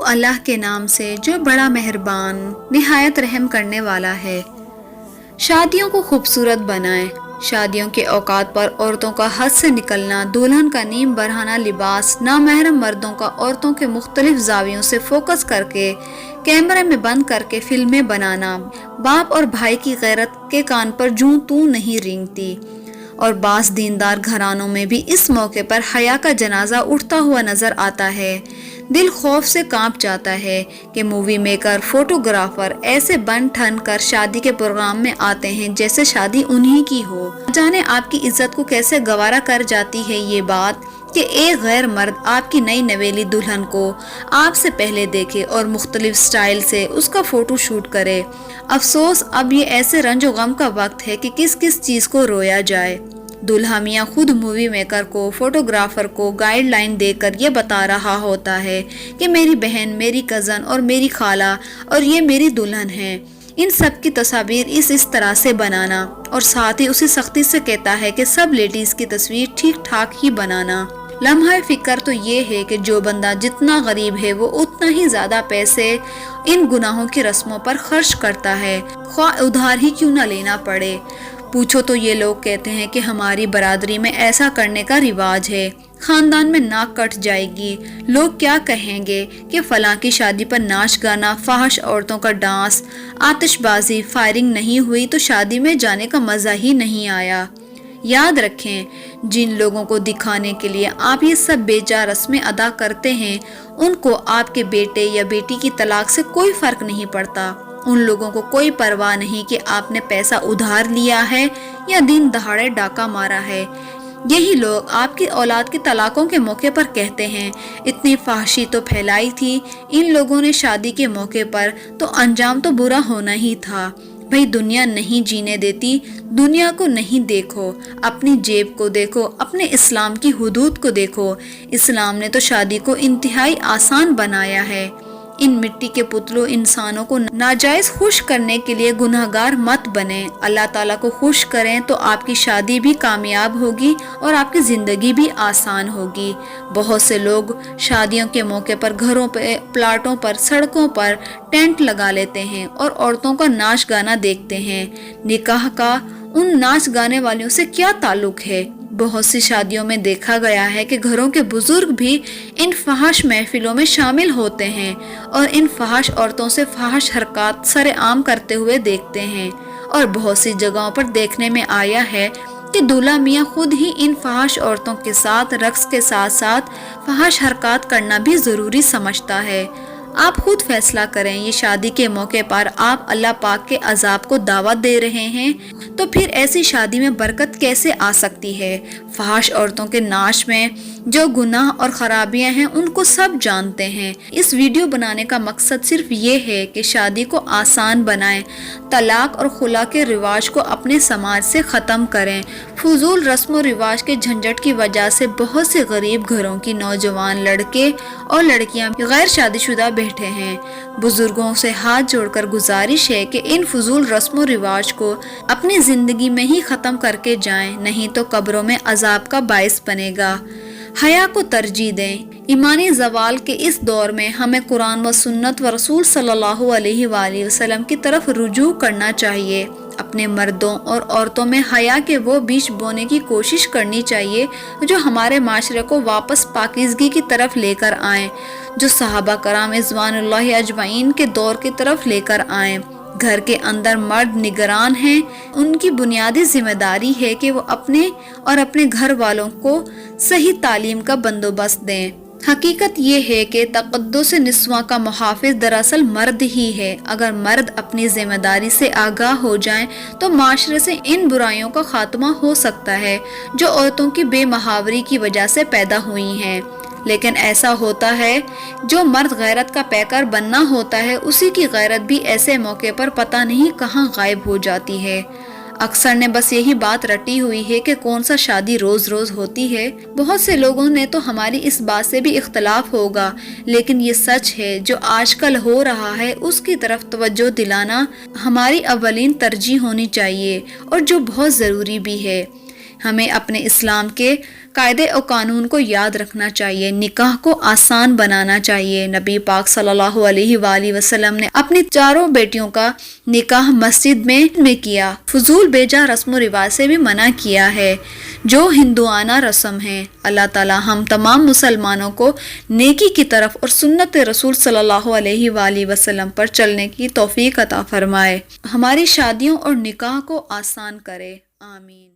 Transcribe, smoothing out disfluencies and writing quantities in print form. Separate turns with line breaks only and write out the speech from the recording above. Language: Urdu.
اللہ کے نام سے جو بڑا مہربان نہایت رحم کرنے والا ہے۔ شادیوں کو خوبصورت بنائیں۔ شادیوں کے اوقات پر عورتوں کا حد سے نکلنا، دلہن کا نیم برہنہ لباس، نامحرم مردوں کا عورتوں کے مختلف زاویوں سے فوکس کر کے کیمرے میں بند کر کے فلمیں بنانا، باپ اور بھائی کی غیرت کے کان پر جوں توں نہیں رینگتی۔ اور بعض دیندار گھرانوں میں بھی اس موقع پر حیا کا جنازہ اٹھتا ہوا نظر آتا ہے۔ دل خوف سے کانپ جاتا ہے کہ مووی میکر، فوٹوگرافر ایسے بن ٹھن کر شادی کے پروگرام میں آتے ہیں جیسے شادی انہی کی ہو۔ جانے آپ کی عزت کو کیسے گوارا کر جاتی ہے یہ بات کہ ایک غیر مرد آپ کی نئی نویلی دلہن کو آپ سے پہلے دیکھے اور مختلف سٹائل سے اس کا فوٹو شوٹ کرے۔ افسوس اب یہ ایسے رنج و غم کا وقت ہے کہ کس کس چیز کو رویا جائے۔ دلہا میاں خود مووی میکر کو، فوٹوگرافر کو گائیڈ لائن دے کر یہ بتا رہا ہوتا ہے کہ میری بہن، میری کزن اور میری خالہ اور یہ میری دلہن ہے، ان سب کی تصاویر اس طرح سے بنانا، اور ساتھ ہی اسی سختی سے کہتا ہے کہ سب لیڈیز کی تصویر ٹھیک ٹھاک ہی بنانا۔ لمحہ فکر تو یہ ہے کہ جو بندہ جتنا غریب ہے وہ اتنا ہی زیادہ پیسے ان گناہوں کی رسموں پر خرچ کرتا ہے، خواہ ادھار ہی کیوں نہ لینا پڑے۔ پوچھو تو یہ لوگ کہتے ہیں کہ ہماری برادری میں ایسا کرنے کا رواج ہے، خاندان میں ناک کٹ جائے گی، لوگ کیا کہیں گے کہ فلاں کی شادی پر ناچ گانا، فحش عورتوں کا ڈانس، آتش بازی، فائرنگ نہیں ہوئی تو شادی میں جانے کا مزہ ہی نہیں آیا۔ یاد رکھیں، جن لوگوں کو دکھانے کے لیے آپ یہ سب بے جا رسمیں ادا کرتے ہیں، ان کو آپ کے بیٹے یا بیٹی کی طلاق سے کوئی فرق نہیں پڑتا۔ ان لوگوں کو کوئی پرواہ نہیں کہ آپ نے پیسہ ادھار لیا ہے یا دن دہاڑے ڈاکہ مارا ہے۔ یہی لوگ آپ کی اولاد کی طلاقوں کے موقع پر کہتے ہیں، اتنی فحاشی تو پھیلائی تھی ان لوگوں نے شادی کے موقع پر، تو انجام تو برا ہونا ہی تھا۔ بھئی دنیا نہیں جینے دیتی، دنیا کو نہیں دیکھو، اپنی جیب کو دیکھو، اپنے اسلام کی حدود کو دیکھو۔ اسلام نے تو شادی کو انتہائی آسان بنایا ہے۔ ان مٹی کے پتلوں انسانوں کو ناجائز خوش کرنے کے لیے گناہگار مت بنیں۔ اللہ تعالیٰ کو خوش کریں تو آپ کی شادی بھی کامیاب ہوگی اور آپ کی زندگی بھی آسان ہوگی۔ بہت سے لوگ شادیوں کے موقع پر گھروں پہ، پلاٹوں پر، سڑکوں پر ٹینٹ لگا لیتے ہیں اور عورتوں کا ناچ گانا دیکھتے ہیں۔ نکاح کا ان ناچ گانے والیوں سے کیا تعلق ہے؟ بہت سی شادیوں میں دیکھا گیا ہے کہ گھروں کے بزرگ بھی ان فحش محفلوں میں شامل ہوتے ہیں اور ان فحش عورتوں سے فحش حرکات سر عام کرتے ہوئے دیکھتے ہیں، اور بہت سی جگہوں پر دیکھنے میں آیا ہے کہ دولہا میاں خود ہی ان فحش عورتوں کے ساتھ رقص کے ساتھ ساتھ فحش حرکات کرنا بھی ضروری سمجھتا ہے۔ آپ خود فیصلہ کریں، یہ شادی کے موقع پر آپ اللہ پاک کے عذاب کو دعوت دے رہے ہیں تو پھر ایسی شادی میں برکت کیسے آ سکتی ہے؟ فحش عورتوں کے ناچ میں جو گناہ اور خرابیاں ہیں ان کو سب جانتے ہیں۔ اس ویڈیو بنانے کا مقصد صرف یہ ہے کہ شادی کو آسان بنائیں، طلاق اور خلا کے رواج کو اپنے سماج سے ختم کریں۔ فضول رسم و رواج کے جھنجٹ کی وجہ سے بہت سے غریب گھروں کی نوجوان لڑکے اور لڑکیاں غیر شادی شدہ بیٹھے ہیں۔ بزرگوں سے ہاتھ جوڑ کر گزارش ہے کہ ان فضول رسم و رواج کو اپنی زندگی میں ہی ختم کر کے جائیں، نہیں تو قبروں میں عذاب کا باعث بنے گا۔ حیا کو ترجیح دیں۔ ایمانی زوال کے اس دور میں ہمیں قرآن و سنت و رسول صلی اللہ علیہ وآلہ وسلم کی طرف رجوع کرنا چاہیے۔ اپنے مردوں اور عورتوں میں حیا کے وہ بیج بونے کی کوشش کرنی چاہیے جو ہمارے معاشرے کو واپس پاکیزگی کی طرف لے کر آئیں، جو صحابہ کرام رضوان اللہ اجمعین کے دور کی طرف لے کر آئیں۔ گھر کے اندر مرد نگران ہیں، ان کی بنیادی ذمہ داری ہے کہ وہ اپنے اور اپنے گھر والوں کو صحیح تعلیم کا بندوبست دیں۔ حقیقت یہ ہے کہ تقدس نسواں کا محافظ دراصل مرد ہی ہے۔ اگر مرد اپنی ذمہ داری سے آگاہ ہو جائیں تو معاشرے سے ان برائیوں کا خاتمہ ہو سکتا ہے جو عورتوں کی بے محاوری کی وجہ سے پیدا ہوئی ہیں۔ لیکن ایسا ہوتا ہے جو مرد غیرت کا پیکر بننا ہوتا ہے، اسی کی غیرت بھی ایسے موقع پر پتہ نہیں کہاں غائب ہو جاتی ہے۔ اکثر نے بس یہی بات رٹی ہوئی ہے کہ کون سا شادی روز روز ہوتی ہے۔ بہت سے لوگوں نے تو ہماری اس بات سے بھی اختلاف ہوگا، لیکن یہ سچ ہے جو آج کل ہو رہا ہے اس کی طرف توجہ دلانا ہماری اولین ترجیح ہونی چاہیے، اور جو بہت ضروری بھی ہے۔ ہمیں اپنے اسلام کے قاعدے و قانون کو یاد رکھنا چاہیے، نکاح کو آسان بنانا چاہیے۔ نبی پاک صلی اللہ علیہ وآلہ وسلم نے اپنی 4 بیٹیوں کا نکاح مسجد میں کیا، فضول بیجا رسم و رواج سے بھی منع کیا ہے جو ہندوانہ رسم ہے۔ اللہ تعالی ہم تمام مسلمانوں کو نیکی کی طرف اور سنت رسول صلی اللہ علیہ وآلہ وسلم پر چلنے کی توفیق عطا فرمائے، ہماری شادیوں اور نکاح کو آسان کرے، آمین۔